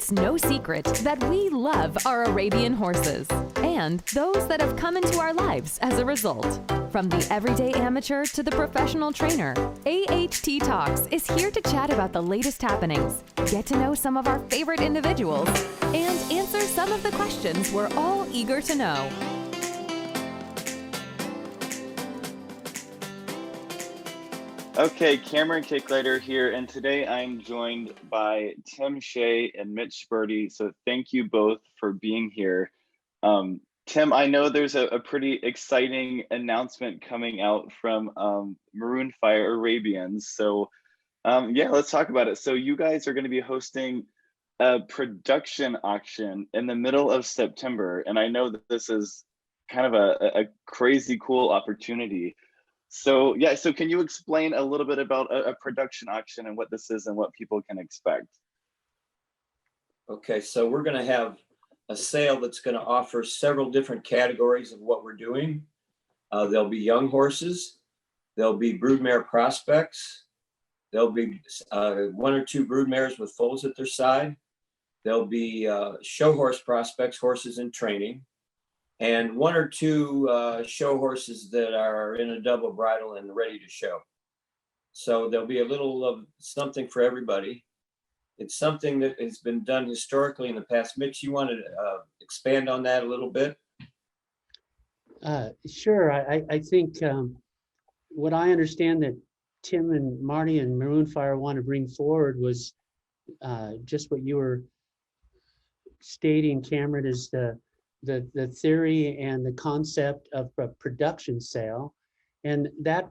It's no secret that we love our Arabian horses and those that have come into our lives as a result. From the everyday amateur to the professional trainer, AHT Talks is here to chat about the latest happenings, get to know some of our favorite individuals, and answer some of the questions we're all eager to know. Okay, Cameron Kicklighter here, and today I'm joined by Tim Shea and Mitche Sperte. So thank you both for being here. Tim, I know there's a pretty exciting announcement coming out from Maroon Fire Arabians. So yeah, let's talk about it. So you guys are going to be hosting a production auction in the middle of September, and I know that this is kind of a crazy cool opportunity. So yeah, so can you explain a little bit about a production auction and what this is and what people can expect? Okay, so we're going to have a sale that's going to offer several different categories of what we're doing. There'll be young horses, there'll be broodmare prospects, there'll be one or two broodmares with foals at their side, there'll be show horse prospects, horses in training, and one or two show horses that are in a double bridle and ready to show. So there'll be a little of something for everybody. It's something that has been done historically in the past. Mitch, you want to expand on that a little bit? Sure. I think what I understand that Tim and Marty and Maroon Fire want to bring forward was just what you were stating, Cameron, is the theory and the concept of a production sale. And that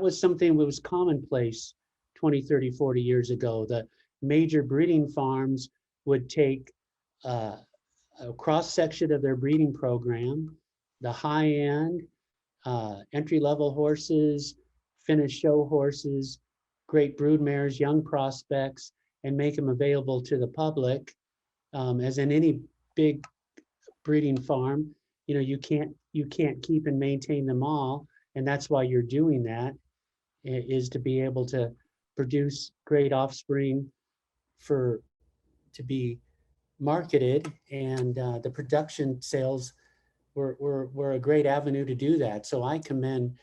was something that was commonplace 20, 30, 40 years ago. The major breeding farms would take a cross-section of their breeding program, the high-end, entry-level horses, finished show horses, great broodmares, young prospects, and make them available to the public. As in any big breeding farm, you know, you can't keep and maintain them all, and that's why you're doing that, is to be able to produce great offspring to be marketed, and the production sales were a great avenue to do that. So I commend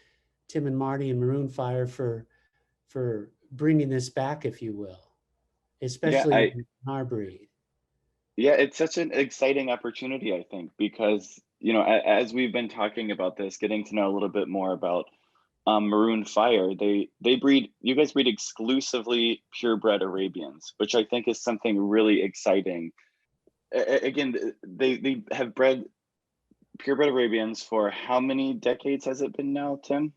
Tim and Marty and Maroon Fire for bringing this back, if you will, especially in our breed. Yeah, it's such an exciting opportunity, I think, because, you know, as we've been talking about this, getting to know a little bit more about Maroon Fire, you guys breed exclusively purebred Arabians, which I think is something really exciting. Again, they have bred purebred Arabians for how many decades has it been now, Tim?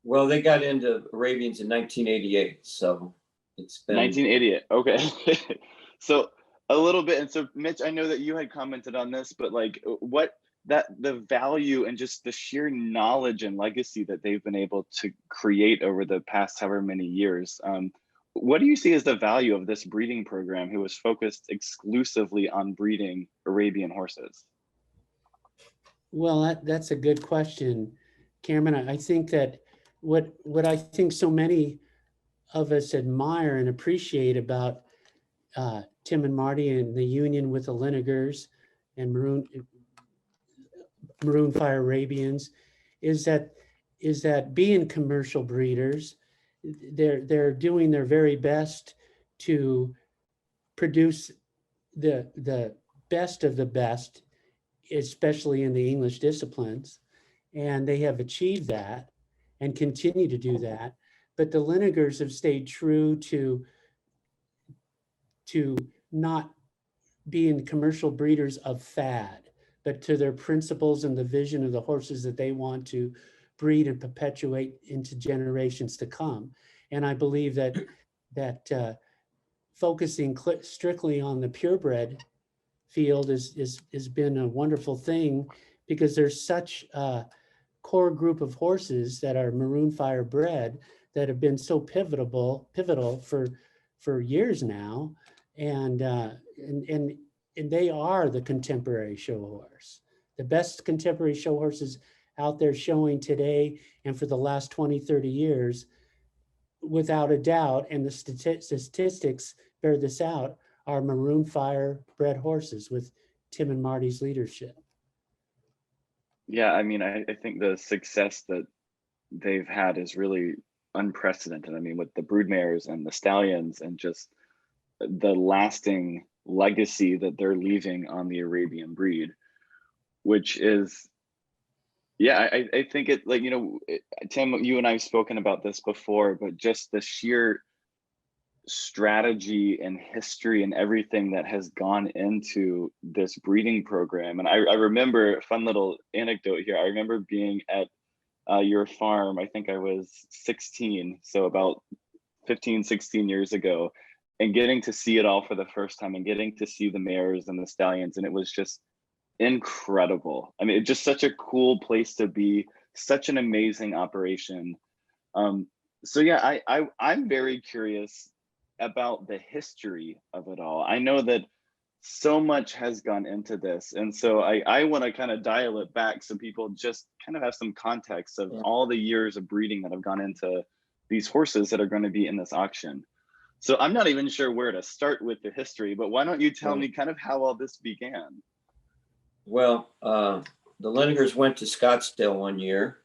Well, they got into Arabians in 1988, so it's been 1988. Okay. So a little bit, and so Mitch, I know that you had commented on this, but like the value and just the sheer knowledge and legacy that they've been able to create over the past however many years. What do you see as the value of this breeding program who was focused exclusively on breeding Arabian horses? Well, that's a good question, Cameron. I think that what I think so many of us admire and appreciate about Tim and Marty and the union with the Linigers and Maroon Fire Arabians is that being commercial breeders, they're doing their very best to produce the best of the best, especially in the English disciplines, and they have achieved that and continue to do that. But the Linigers have stayed true to not being commercial breeders of fad, but to their principles and the vision of the horses that they want to breed and perpetuate into generations to come. And I believe that focusing strictly on the purebred field has been a wonderful thing, because there's such a core group of horses that are Maroon Fire bred that have been so pivotal for years now, and they are the contemporary show horse, the best contemporary show horses out there showing today and for the last 20, 30 years, without a doubt, and the statistics bear this out, our Maroon Fire bred horses with Tim and Marty's leadership. Yeah, I mean, I think the success that they've had is really unprecedented. I mean, with the broodmares and the stallions and just the lasting legacy that they're leaving on the Arabian breed, which is, yeah, I think it, like, Tim, you and I have spoken about this before, but just the sheer strategy and history and everything that has gone into this breeding program. And I remember a fun little anecdote here. I remember being at your farm. I think I was 16, so about 15, 16 years ago, and getting to see it all for the first time and getting to see the mares and the stallions. And it was just incredible. I mean, it's just such a cool place to be, such an amazing operation. So yeah, I'm very curious about the history of it all. I know that so much has gone into this, and so I want to kind of dial it back so people just kind of have some context of all the years of breeding that have gone into these horses that are going to be in this auction. So I'm not even sure where to start with the history, but why don't you tell me kind of how all this began? Well, the Linegers went to Scottsdale one year.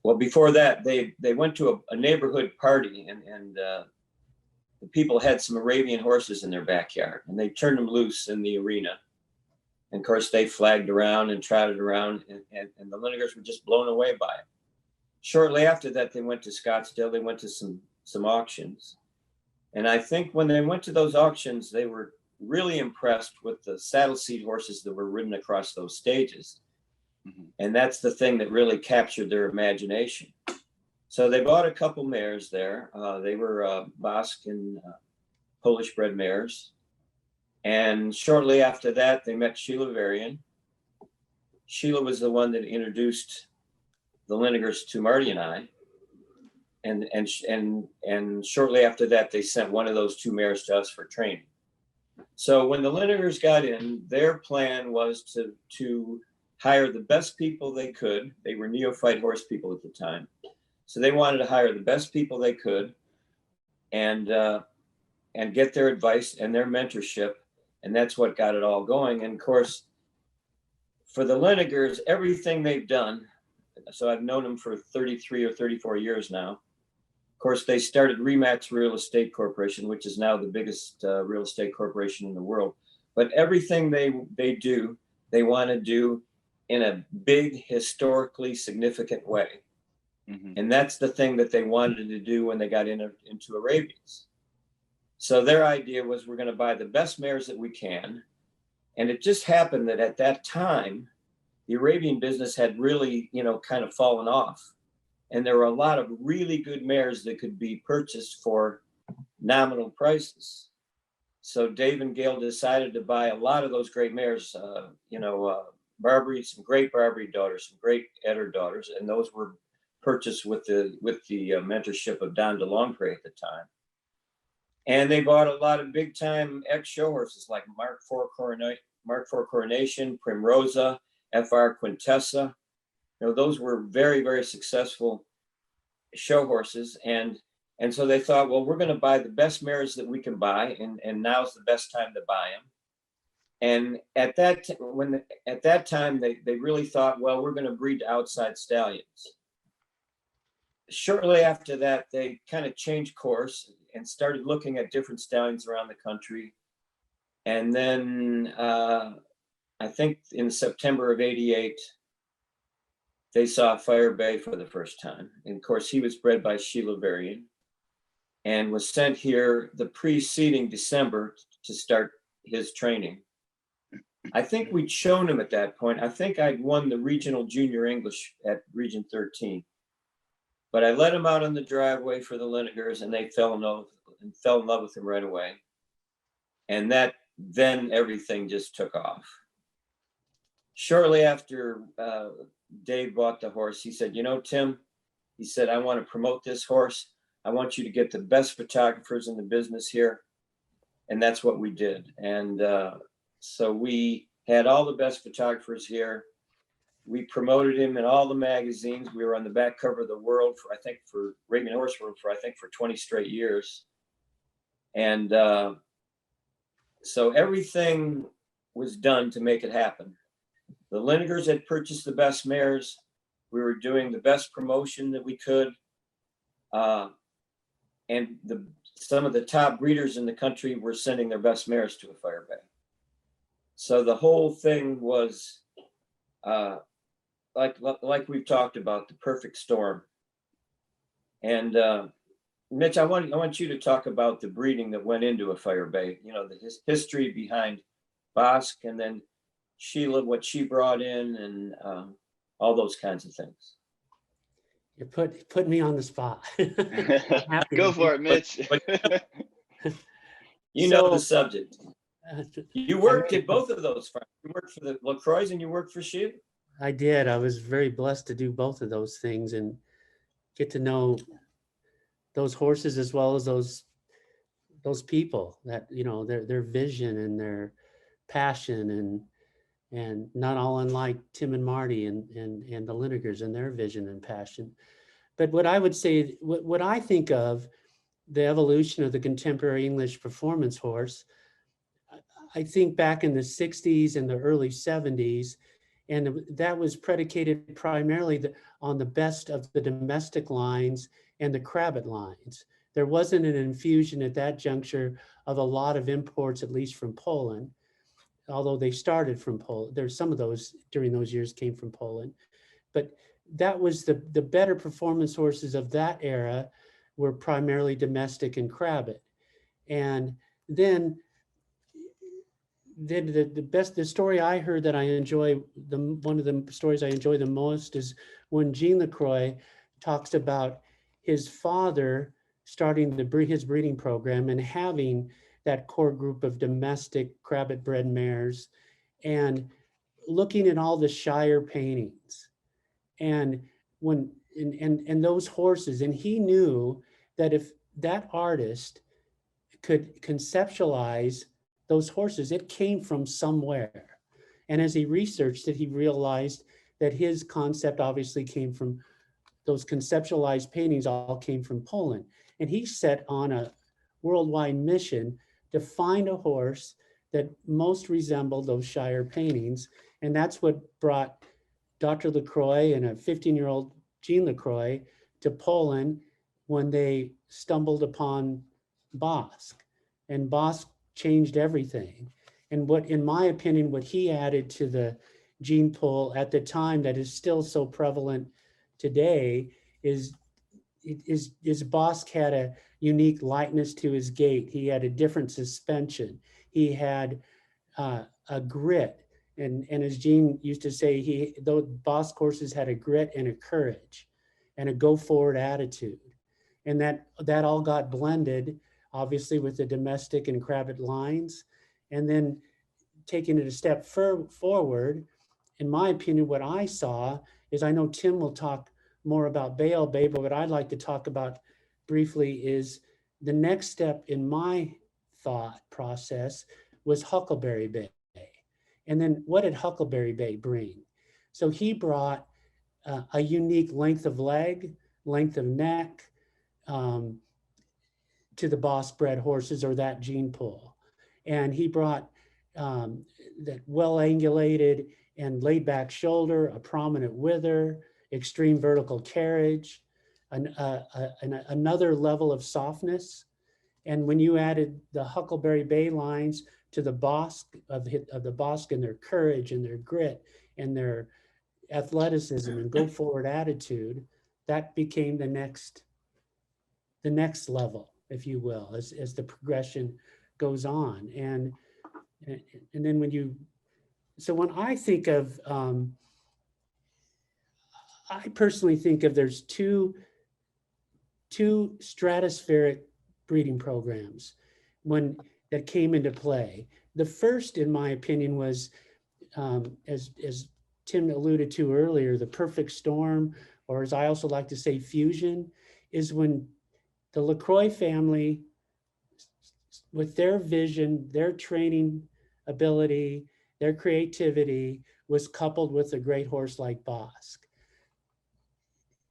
Well, before that, they went to a neighborhood party, and the people had some Arabian horses in their backyard, and they turned them loose in the arena. And of course, they flagged around and trotted around, and the Linegers were just blown away by it. Shortly after that, they went to Scottsdale. They went to some auctions. And I think when they went to those auctions, they were really impressed with the saddle seat horses that were ridden across those stages. Mm-hmm. And that's the thing that really captured their imagination. So they bought a couple mares there. They were Basque and Polish bred mares. And shortly after that, they met Sheila Varian. Sheila was the one that introduced the Linegers to Marty and I. And shortly after that, they sent one of those two mares to us for training. So when the Linegers got in, their plan was to hire the best people they could. They were neophyte horse people at the time. So they wanted to hire the best people they could and get their advice and their mentorship. And that's what got it all going. And of course, for the Linegers, everything they've done, so I've known them for 33 or 34 years now. Of course, they started Remax Real Estate Corporation, which is now the biggest real estate corporation in the world. But everything they do, they want to do in a big, historically significant way. Mm-hmm. And that's the thing that they wanted to do when they got into Arabians. So their idea was, we're going to buy the best mares that we can. And it just happened that at that time, the Arabian business had really, kind of fallen off. And there were a lot of really good mares that could be purchased for nominal prices. So Dave and Gail decided to buy a lot of those great mares, Barbary, some great Barbary daughters, some great Eder daughters, and those were purchased with the mentorship of Don DeLongpre at the time. And they bought a lot of big time ex-show horses like Mark IV Coronation, Primrosa, FR Quintessa. Those were very, very successful show horses. And so they thought, well, we're going to buy the best mares that we can buy, and now's the best time to buy them. And at that time, they really thought, well, we're going to breed outside stallions. Shortly after that, they kind of changed course and started looking at different stallions around the country. And then I think in September of '88, they saw Fire Bay for the first time. And of course, he was bred by Sheila Varian and was sent here the preceding December to start his training. I think we'd shown him at that point. I think I'd won the regional junior English at Region 13. But I let him out on the driveway for the Linegers, and they fell in love with him right away. And then everything just took off. Shortly after Dave bought the horse, he said, Tim, he said, I want to promote this horse. I want you to get the best photographers in the business here. And that's what we did. And so we had all the best photographers here. We promoted him in all the magazines. We were on the back cover of the World for Arabian Horse World for 20 straight years. And So everything was done to make it happen. The Linegers had purchased the best mares. We were doing the best promotion that we could. And some of the top breeders in the country were sending their best mares to a fire bay. So the whole thing was like we've talked about, the perfect storm. And Mitch, I want you to talk about the breeding that went into a fire bay, you know, the history behind Bosque, and then Sheila, what she brought in, and all those kinds of things. You put me on the spot. Go for it, Mitch. You know the subject. You worked at both of those farms. You worked for the LaCroix and you worked for Shea. I did. I was very blessed to do both of those things and get to know those horses as well as those people that, you know, their vision and their passion, and not all unlike Tim and Marty and the Linegers and their vision and passion. But what I would say, what I think of the evolution of the contemporary English performance horse, I think back in the 60s and the early 70s, and that was predicated primarily on the best of the domestic lines and the Crabbit lines. There wasn't an infusion at that juncture of a lot of imports, at least from Poland, although they started from Poland. There's some of those during those years came from Poland. But that was the better performance horses of that era were primarily domestic and Crabbit. And then the story I heard that I enjoy, one of the stories I enjoy the most is when Jean LaCroix talks about his father starting his breeding program and having that core group of domestic Crabbit bred mares and looking at all the Shire paintings and those horses. And he knew that if that artist could conceptualize those horses, it came from somewhere. And as he researched it, he realized that his concept obviously came from those conceptualized paintings, all came from Poland. And he set on a worldwide mission to find a horse that most resembled those Shire paintings. And that's what brought Dr. LaCroix and a 15-year-old Jean LaCroix to Poland when they stumbled upon Bosque. And Bosque changed everything. And what, in my opinion, what he added to the gene pool at the time that is still so prevalent today is Bosque had a unique lightness to his gait. He had a different suspension. He had a grit. And as Gene used to say, those Bosque horses had a grit and a courage and a go forward attitude. And that all got blended, obviously, with the domestic and Crabbit lines. And then taking it a step forward, in my opinion, what I saw is, I know Tim will talk more about Bale Bay, but what I'd like to talk about briefly is the next step in my thought process was Huckleberry Bay. And then what did Huckleberry Bay bring? So he brought a unique length of leg, length of neck to the Bosque bred horses, or that gene pool. And he brought that well-angulated and laid back shoulder, a prominent wither, extreme vertical carriage, another level of softness. And when you added the Huckleberry Bay lines to the Bosque of the Bosque and their courage and their grit and their athleticism and go forward attitude, that became the next level, if you will, as the progression goes on. And then when I think of, I personally think of, there's two stratospheric breeding programs that came into play. The first, in my opinion, was, as Tim alluded to earlier, the perfect storm, or as I also like to say, fusion, is when the LaCroix family, with their vision, their training ability, their creativity, was coupled with a great horse like Bosque.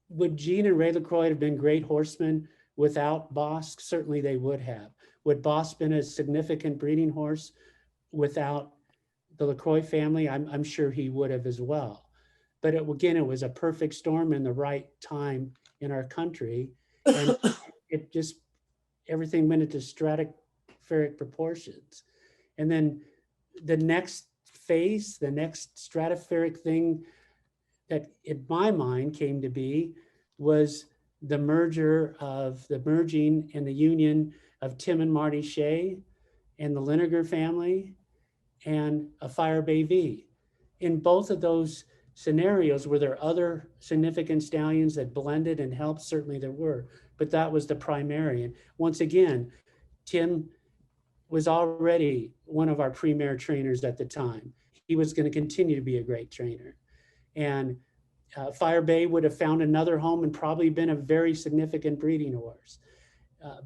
Would Jean and Ray LaCroix have been great horsemen without Bosque? Certainly they would have. Would Boss been a significant breeding horse without the LaCroix family? I'm sure he would have as well. But again, it was a perfect storm in the right time in our country. And it just, everything went into stratospheric proportions. And then the next phase, the next stratospheric thing that in my mind came to be was the merging and the union of Tim and Marty Shea and the Linegar family and a Fire Bay V. In both of those scenarios, were there other significant stallions that blended and helped? Certainly there were, but that was the primary. And once again, Tim was already one of our premier trainers at the time. He was going to continue to be a great trainer. And Fire Bay would have found another home and probably been a very significant breeding horse.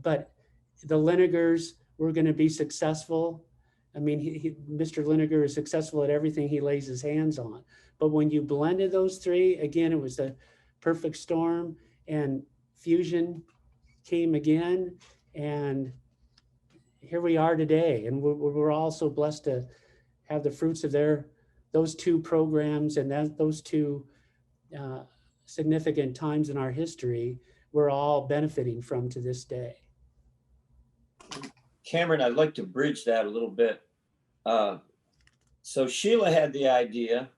But the Linegars were going to be successful. I mean, Mr. Linegar is successful at everything he lays his hands on. But when you blended those three, again, it was the perfect storm, and fusion came again. And here we are today. And we're also blessed to have the fruits of those two programs and those two significant times in our history we're all benefiting from to this day. Cameron, I'd like to bridge that a little bit. So Sheila had the idea,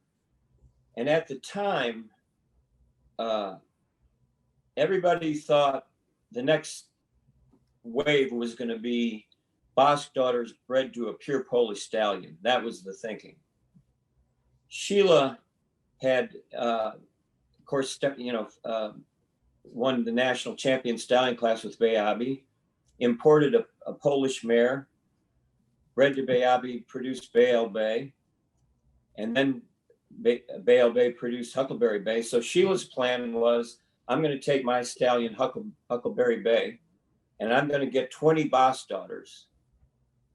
and at the time, everybody thought the next wave was going to be Bosk daughters bred to a pure Polish stallion. That was the thinking. Sheila had, of course, won the national champion stallion class with Beabi, imported a Polish mare, bred to Beabi, produced Baal Bay, and then Baal Bay produced Huckleberry Bay. So Sheila's plan was, I'm going to take my stallion Huckleberry Bay, and I'm going to get 20 Boss daughters.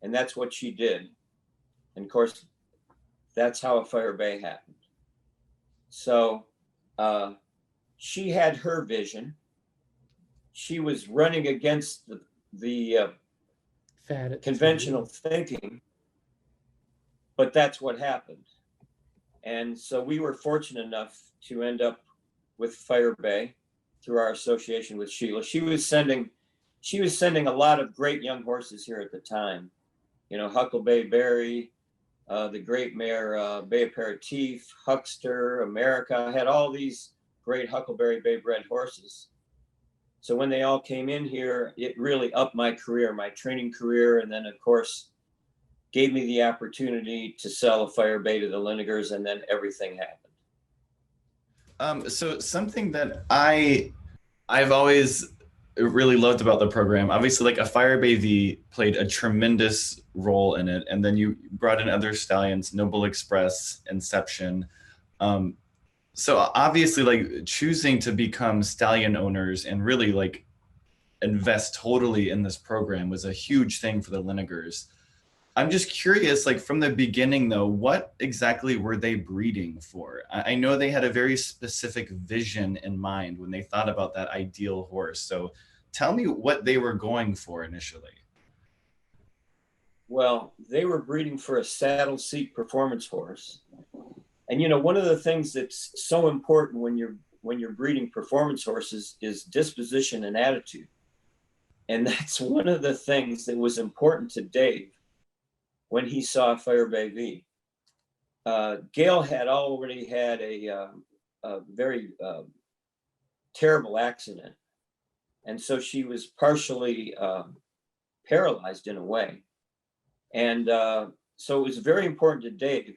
And that's what she did. And of course, that's how a Fire Bay happened. So she had her vision. She was running against the conventional thinking, but that's what happened. And so we were fortunate enough to end up with Fire Bay through our association with Sheila. She was sending a lot of great young horses here at the time. You know, Huckleberry Berry, the great mare Bay Aperitif, Huckster, America, had all these great Huckleberry Bay bred horses. So when they all came in here, it really upped my career, my training career, and then of course gave me the opportunity to sell a Fire Bay to the Linegars, and then everything happened. So something that I've always really loved about the program, obviously, like a Fire Bay V played a tremendous role in it, and then you brought in other stallions, Noble Express, Inception. So obviously, like choosing to become stallion owners and really like invest totally in this program was a huge thing for the Linegars. I'm just curious, like from the beginning though, what exactly were they breeding for? I know they had a very specific vision in mind when they thought about that ideal horse. So tell me what they were going for initially. Well, they were breeding for a saddle seat performance horse. And you know, one of the things that's so important when you're breeding performance horses is disposition and attitude. And that's one of the things that was important to Dave when he saw Fire Bay V. Gail had already had a very terrible accident. And so she was partially paralyzed in a way. And so it was very important to Dave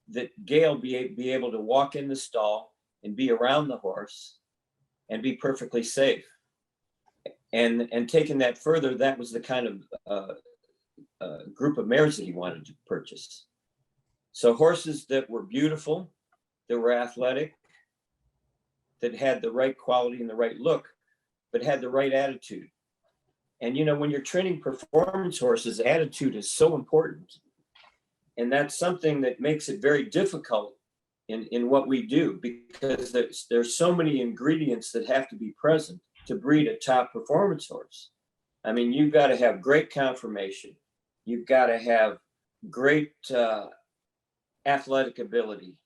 that Gail be able to walk in the stall and be around the horse and be perfectly safe. And taking that further, that was the kind of group of mares that he wanted to purchase. So horses that were beautiful, that were athletic, that had the right quality and the right look, but had the right attitude. And you know, when you're training performance horses, attitude is so important. And that's something that makes it very difficult in what we do, because there's so many ingredients that have to be present to breed a top performance horse. I mean, you've got to have great conformation. You've got to have great athletic ability.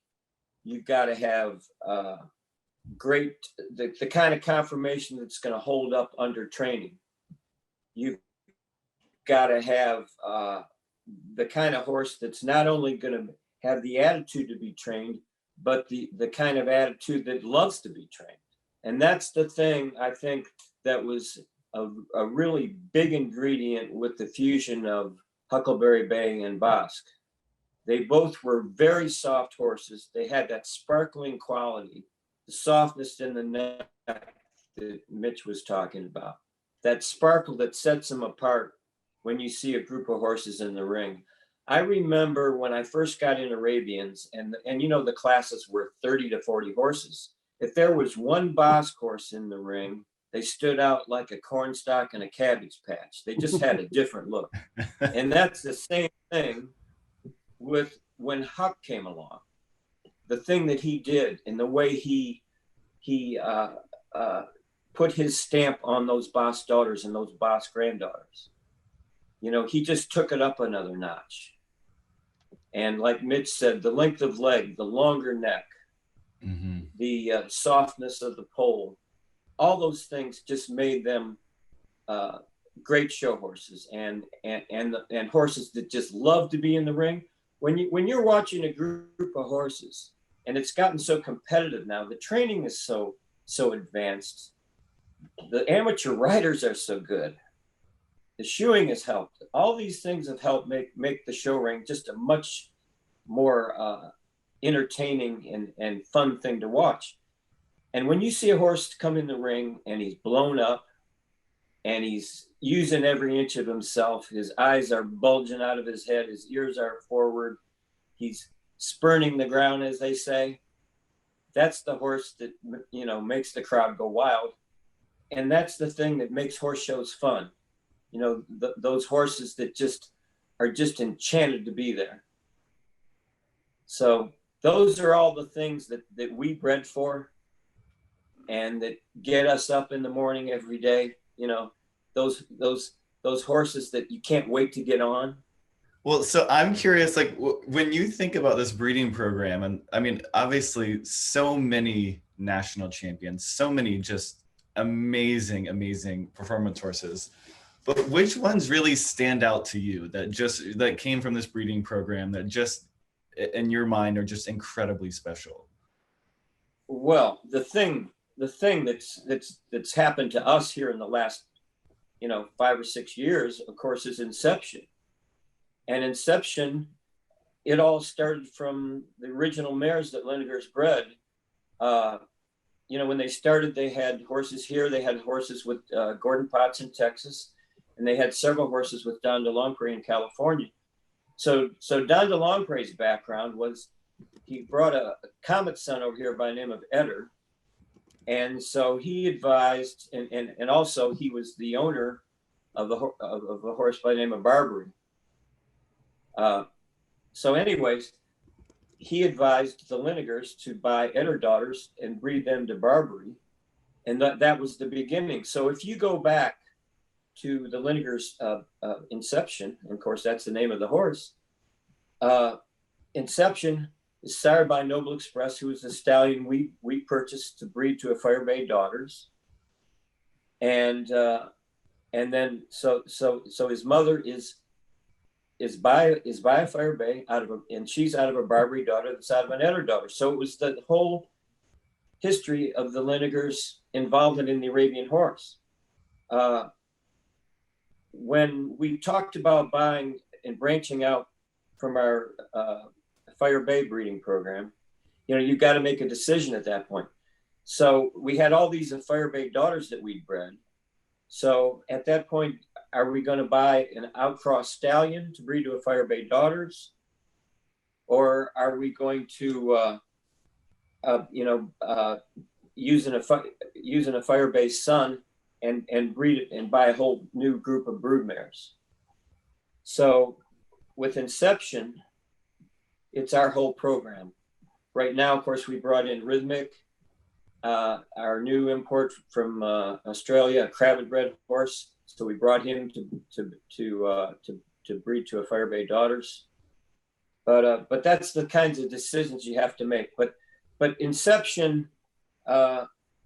You've got to have great, the kind of conformation that's going to hold up under training. You've got to have the kind of horse that's not only going to have the attitude to be trained, but the kind of attitude that loves to be trained. And that's the thing, I think, that was a really big ingredient with the fusion of Huckleberry Bay and Bosque. They both were very soft horses. They had that sparkling quality, the softness in the neck that Mitch was talking about, that sparkle that sets them apart when you see a group of horses in the ring. I remember when I first got in Arabians, and you know, the classes were 30 to 40 horses. If there was one Bosque horse in the ring, they stood out like a cornstalk in a cabbage patch. They just had a different look. And that's the same thing with when Huck came along. The thing that he did and the way he put his stamp on those Bosque daughters and those Bosque granddaughters. You know, he just took it up another notch. And like Mitch said, the length of leg, the longer neck, the softness of the pole, all those things just made them great show horses and horses that just love to be in the ring. When you're watching a group of horses, and it's gotten so competitive now, the training is so advanced. The amateur riders are so good. The shoeing has helped. All these things have helped make the show ring just a much more entertaining and fun thing to watch. And when you see a horse come in the ring and he's blown up and he's using every inch of himself, his eyes are bulging out of his head, his ears are forward, he's spurning the ground, as they say, that's the horse that, you know, makes the crowd go wild. And that's the thing that makes horse shows fun. You know, those horses that are just enchanted to be there. So those are all the things that we bred for and that get us up in the morning every day. You know, those horses that you can't wait to get on. Well, so I'm curious, like when you think about this breeding program, and I mean, obviously so many national champions, so many just amazing performance horses, but which ones really stand out to you that came from this breeding program that just in your mind are just incredibly special? Well, the thing that's happened to us here in the last, 5 or 6 years, of course, is Inception. And Inception, it all started from the original mares that Linegar's bred. When they started, they had horses here. They had horses with Gordon Potts in Texas, and they had several horses with Don DeLongpre in California. So Don DeLongpre's background was he brought a Comet son over here by the name of Eder. And so he advised, and also he was the owner of a horse by the name of Barbary. So anyways, he advised the Linegars to buy Eder daughters and breed them to Barbary. And that was the beginning. So if you go back to the Linegars' Inception, and of course, that's the name of the horse, Inception is sired by Noble Express, who is the stallion we purchased to breed to a Fire Bay daughters. And then so his mother is by a Fire Bay and she's out of a Barbary daughter that's out of an Eder daughter. So it was the whole history of the Linegars' involvement in the Arabian horse. When we talked about buying and branching out from our Fire Bay breeding program, you've got to make a decision at that point. So we had all these Fire Bay daughters that we'd bred. So at that point, are we going to buy an outcross stallion to breed to a Fire Bay daughters? Or are we going to, using a Fire Bay son and breed it and buy a whole new group of broodmares? So with Inception, it's our whole program. Right now, of course, we brought in Rhythmic, our new import from Australia, a cravat bred horse, So we brought him to breed to a Fire Bay Daughters. But that's the kinds of decisions you have to make. But Inception,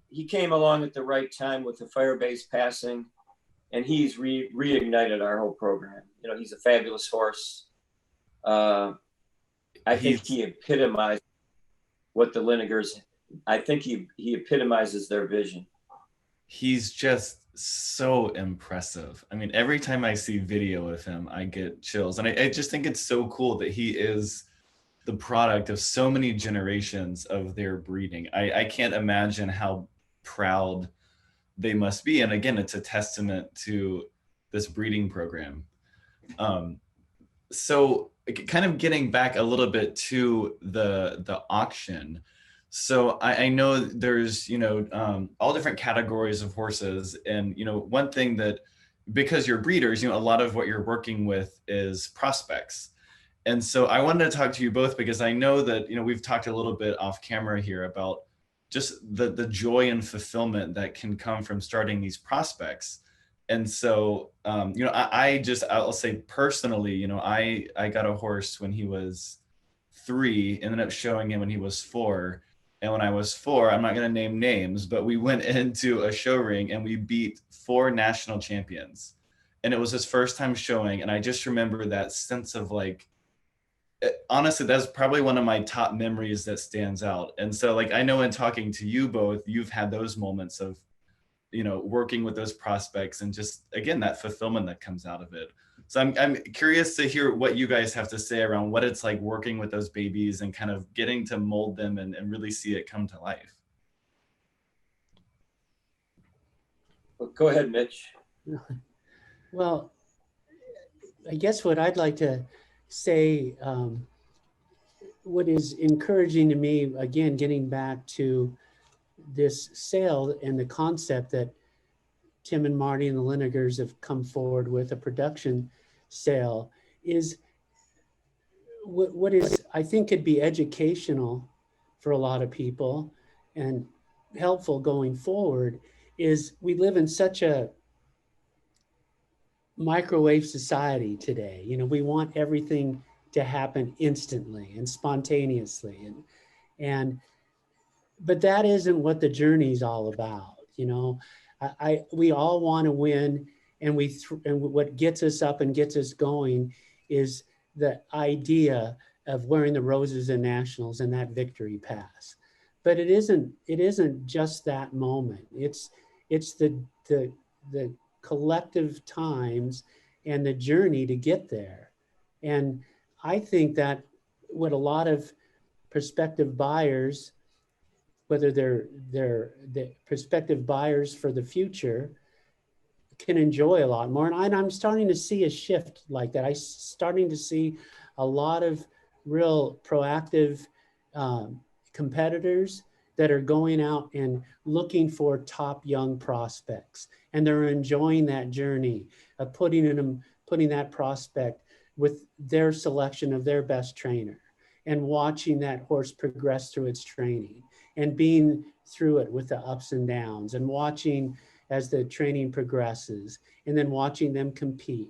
he came along at the right time with the Firebase passing, and he's reignited our whole program. You know, he's a fabulous horse. I think he epitomized what the Linegers. I think he epitomizes their vision. He's just so impressive. I mean, every time I see video of him, I get chills. And I just think it's so cool that he is the product of so many generations of their breeding. I can't imagine how proud they must be. And again, it's a testament to this breeding program. So kind of getting back a little bit to the auction. So I know there's, you know, all different categories of horses. And, you know, one thing that, because you're breeders, you know, a lot of what you're working with is prospects. And so I wanted to talk to you both because I know that, you know, we've talked a little bit off camera here about just the joy and fulfillment that can come from starting these prospects. And so, you know, I'll say personally, you know, I got a horse when he was 3, ended up showing him when he was 4. And when I was 4, I'm not going to name names, but we went into a show ring and we beat 4 national champions. And it was his first time showing. And I just remember that sense of like, honestly, that's probably one of my top memories that stands out. And so like, I know in talking to you both, you've had those moments of, you know, working with those prospects and just, again, that fulfillment that comes out of it. So I'm curious to hear what you guys have to say around what it's like working with those babies and kind of getting to mold them and really see it come to life. Well, go ahead, Mitch. Well, I guess what I'd like to say, what is encouraging to me, again, getting back to this sale and the concept that Tim and Marty and the Linegers have come forward with, a production sale, is what is, I think, could be educational for a lot of people and helpful going forward, is we live in such a microwave society today. You know, we want everything to happen instantly and spontaneously, but that isn't what the journey's all about. You know, we all want to win, and what gets us up and gets us going is the idea of wearing the roses in nationals and that victory pass. But it isn't just that moment. It's the collective times and the journey to get there. And I think that what a lot of prospective buyers, whether they're the prospective buyers for the future, can enjoy a lot more. And I'm starting to see a shift like that. I'm starting to see a lot of real proactive competitors that are going out and looking for top young prospects. And they're enjoying that journey of putting that prospect with their selection of their best trainer and watching that horse progress through its training and being through it with the ups and downs and watching as the training progresses and then watching them compete.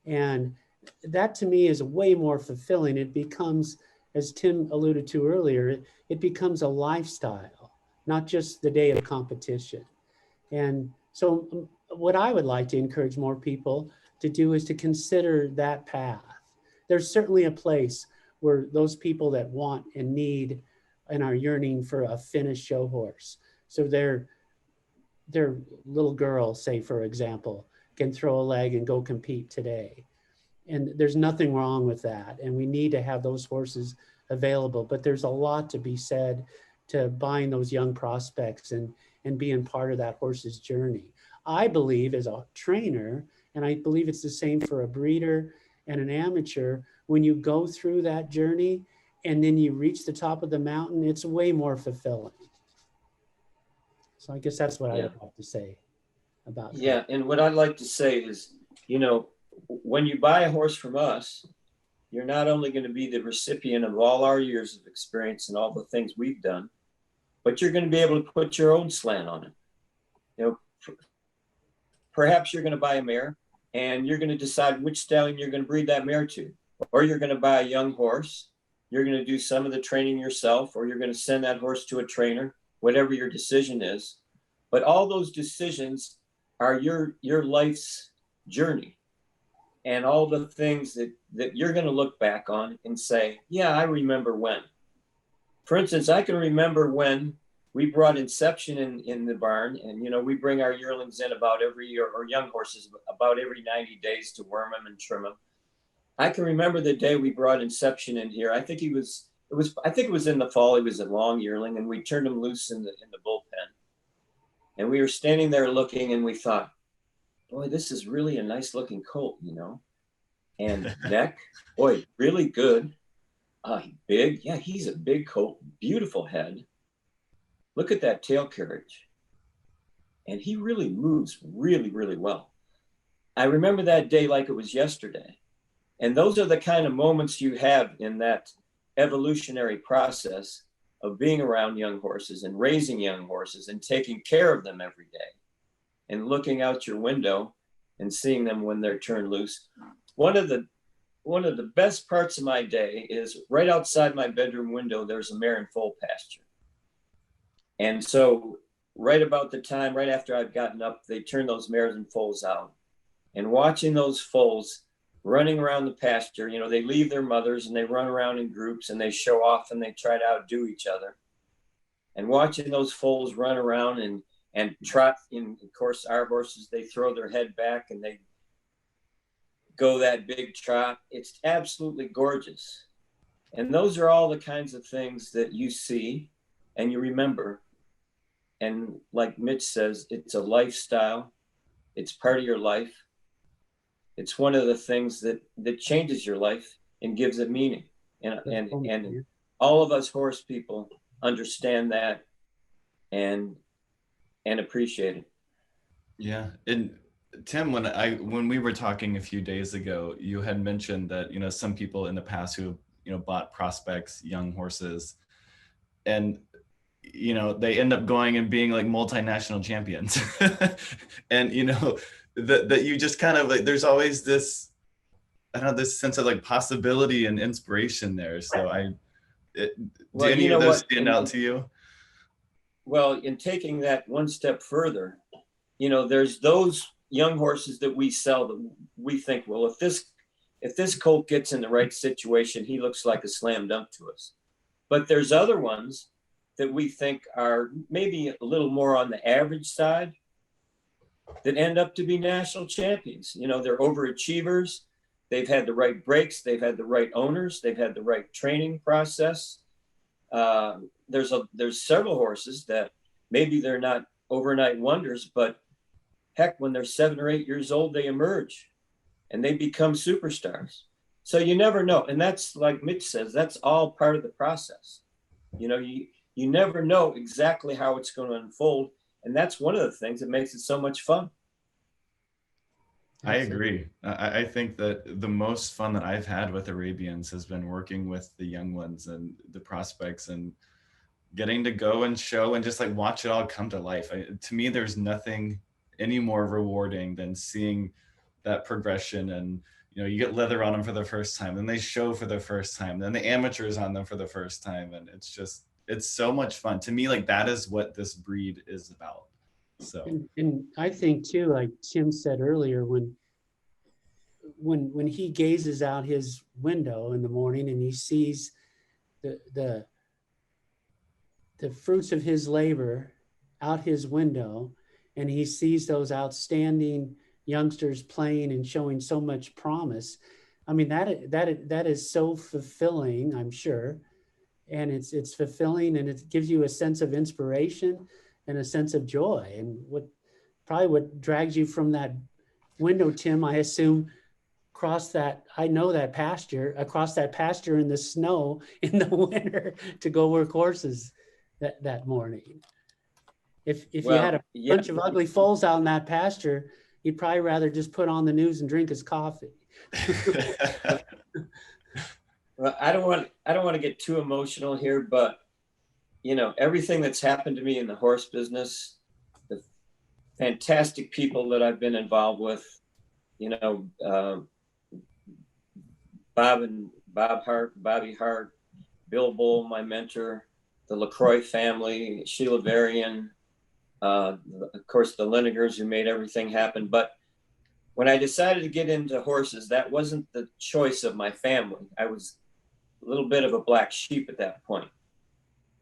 And that to me is way more fulfilling. It becomes, as Tim alluded to earlier, it becomes a lifestyle, not just the day of competition. And so what I would like to encourage more people to do is to consider that path. There's certainly a place where those people that want and need and are yearning for a finished show horse. So their little girl, say for example, can throw a leg and go compete today. And there's nothing wrong with that. And we need to have those horses available, but there's a lot to be said to buying those young prospects and being part of that horse's journey. I believe as a trainer, and I believe it's the same for a breeder and an amateur, when you go through that journey and then you reach the top of the mountain, it's way more fulfilling. So I guess that's what I would have to say about that. Yeah, and what I'd like to say is, you know, when you buy a horse from us, you're not only going to be the recipient of all our years of experience and all the things we've done, but you're going to be able to put your own slant on it. You know, perhaps you're going to buy a mare and you're going to decide which stallion you're going to breed that mare to, or you're going to buy a young horse. You're going to do some of the training yourself, or you're going to send that horse to a trainer, whatever your decision is. But all those decisions are your life's journey, and all the things that you're going to look back on and say, yeah, I remember when. For instance, I can remember when we brought Inception in the barn, and, you know, we bring our yearlings in about every year, or young horses about every 90 days to worm them and trim them. I can remember the day we brought Inception in here. I think it was in the fall. He was a long yearling, and we turned him loose in the bullpen. And we were standing there looking, and we thought, boy, this is really a nice looking colt, you know. And neck, boy, really good. Big, yeah, he's a big colt, beautiful head. Look at that tail carriage. And he really moves really, really well. I remember that day like it was yesterday. And those are the kind of moments you have in that evolutionary process of being around young horses and raising young horses and taking care of them every day and looking out your window and seeing them when they're turned loose. One of the best parts of my day is right outside my bedroom window, there's a mare in foal pasture. And so right about the time, right after I've gotten up, they turn those mares and foals out. And watching those foals running around the pasture, you know, they leave their mothers and they run around in groups and they show off and they try to outdo each other. And watching those foals run around and trot, in, of course, our horses, they throw their head back and they go that big trot. It's absolutely gorgeous. And those are all the kinds of things that you see and you remember. And like Mitch says, it's a lifestyle. It's part of your life. It's one of the things that changes your life and gives it meaning. And all of us horse people understand that and appreciate it. Yeah. And Tim, when we were talking a few days ago, you had mentioned that, you know, some people in the past who, you know, bought prospects, young horses, and, you know, they end up going and being like multinational champions. And, you know, that you just kind of like, there's always this, I don't know, this sense of like possibility and inspiration there. So do any of those stand out to you? Well, in taking that one step further, you know, there's those young horses that we sell that we think, well, if this colt gets in the right situation, he looks like a slam dunk to us. But there's other ones that we think are maybe a little more on the average side that end up to be national champions. You know, they're overachievers. They've had the right breaks. They've had the right owners. They've had the right training process. There's several horses that maybe they're not overnight wonders, but heck, when they're 7 or 8 years old, they emerge and they become superstars. So you never know. And that's like Mitch says, that's all part of the process. You know, you never know exactly how it's going to unfold. And that's one of the things that makes it so much fun. I agree. I think that the most fun that I've had with Arabians has been working with the young ones and the prospects and getting to go and show and just like watch it all come to life. To me, there's nothing any more rewarding than seeing that progression. And, you know, you get leather on them for the first time, then they show for the first time, then the amateurs on them for the first time. And it's so much fun. To me, like that is what this breed is about. So, and I think too, like Tim said earlier, when he gazes out his window in the morning and he sees the fruits of his labor out his window, and he sees those outstanding youngsters playing and showing so much promise. I mean, that is so fulfilling, I'm sure. And it's fulfilling, and it gives you a sense of inspiration and a sense of joy. And what drags you from that window, Tim, I assume, across that pasture in the snow in the winter to go work horses that morning. If you had a bunch of ugly foals out in that pasture, you'd probably rather just put on the news and drink his coffee. Well, I don't want to get too emotional here, but you know, everything that's happened to me in the horse business, the fantastic people that I've been involved with, you know, Bobby Hart, Bill Bull, my mentor, the LaCroix family, Sheila Varian, of course, the Linegers who made everything happen. But when I decided to get into horses, that wasn't the choice of my family. I was a little bit of a black sheep at that point.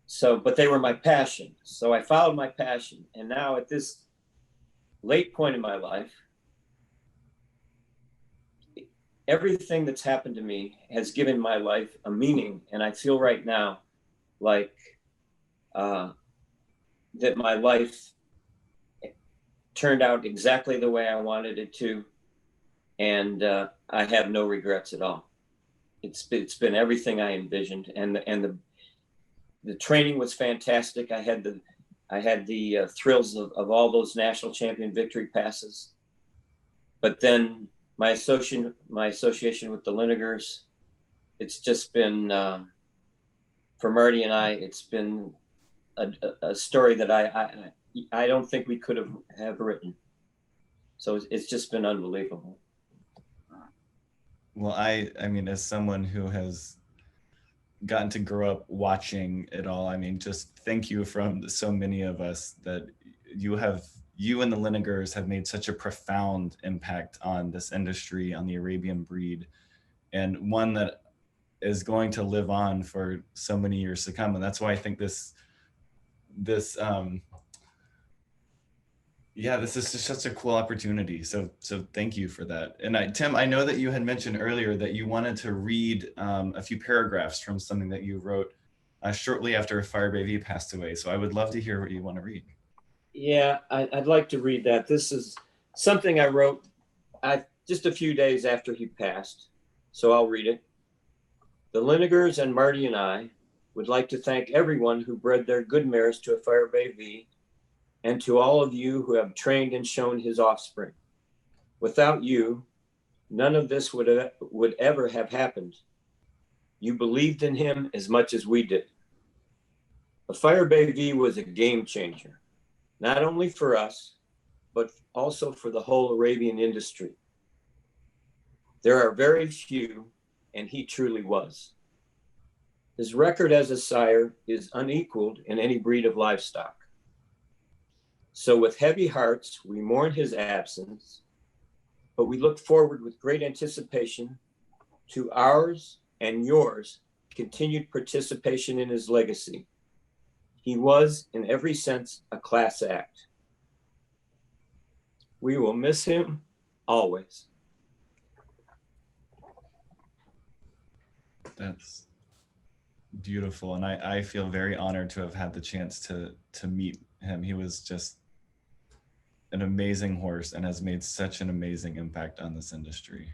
So, but they were my passion. So I followed my passion. And now at this late point in my life, everything that's happened to me has given my life a meaning. And I feel right now like that my life turned out exactly the way I wanted it to. And I have no regrets at all. It's been everything I envisioned. And the training was fantastic. I had the thrills of all those national champion victory passes. But then my association with the Linegers, it's just been, for Marty and I, it's been a story that I don't think we could have written. So it's just been unbelievable. Well, I mean, as someone who has gotten to grow up watching it all, I mean, just thank you from so many of us that you and the Linegers have made such a profound impact on this industry, on the Arabian breed, and one that is going to live on for so many years to come. And that's why I think this is just such a cool opportunity. So thank you for that. And Tim, I know that you had mentioned earlier that you wanted to read a few paragraphs from something that you wrote shortly after Firebaby V passed away. So I would love to hear what you want to read. Yeah, I'd like to read that. This is something I wrote just a few days after he passed. So I'll read it. The Linegers and Marty and I would like to thank everyone who bred their good mares to a Firebaby V, and to all of you who have trained and shown his offspring. Without you, none of this would ever have happened. You believed in him as much as we did. A Firebaby V was a game changer, not only for us, but also for the whole Arabian industry. There are very few, and he truly was. His record as a sire is unequaled in any breed of livestock. So with heavy hearts, we mourn his absence, but we look forward with great anticipation to ours and yours continued participation in his legacy. He was, in every sense, a class act. We will miss him always. That's beautiful. And I feel very honored to have had the chance to meet him. He was just an amazing horse and has made such an amazing impact on this industry.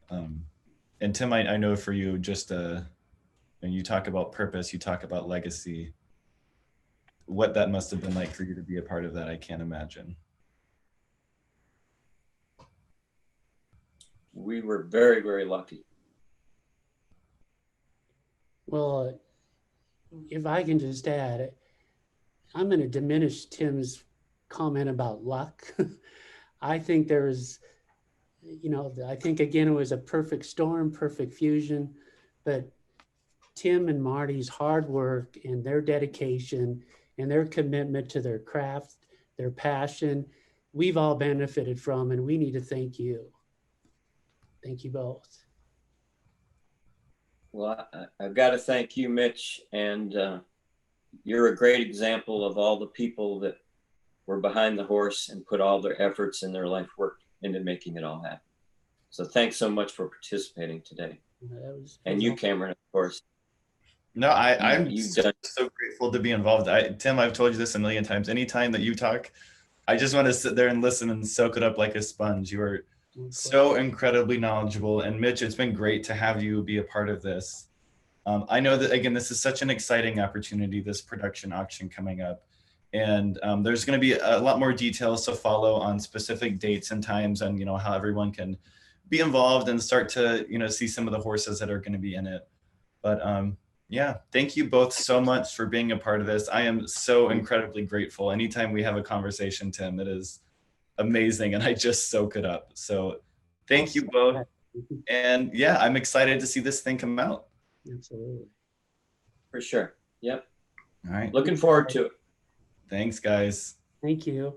And Tim, I know for you, just when you talk about purpose, you talk about legacy, what that must have been like for you to be a part of that, I can't imagine. We were very, very lucky. Well, if I can just add, I'm going to diminish Tim's comment about luck. I think there's, I think again, it was a perfect storm, perfect fusion, but Tim and Marty's hard work and their dedication and their commitment to their craft, their passion, we've all benefited from, and we need to thank you. Thank you both. Well, I've got to thank you, Mitch, and you're a great example of all the people that were behind the horse and put all their efforts and their life work into making it all happen. So thanks so much for participating today. And you, Cameron, of course. No, I'm so grateful to be involved. Tim, I've told you this a million times. Anytime that you talk, I just want to sit there and listen and soak it up like a sponge. You are so incredibly knowledgeable. And Mitch, it's been great to have you be a part of this. I know that, again, this is such an exciting opportunity, this production auction coming up. And there's going to be a lot more details to follow on specific dates and times and, how everyone can be involved and start to, see some of the horses that are going to be in it. But Yeah, thank you both so much for being a part of this. I am so incredibly grateful. Anytime we have a conversation, Tim, it is amazing, and I just soak it up. So thank you both. And yeah, I'm excited to see this thing come out. Absolutely. For sure. Yep. All right. Looking forward to it. Thanks, guys. Thank you.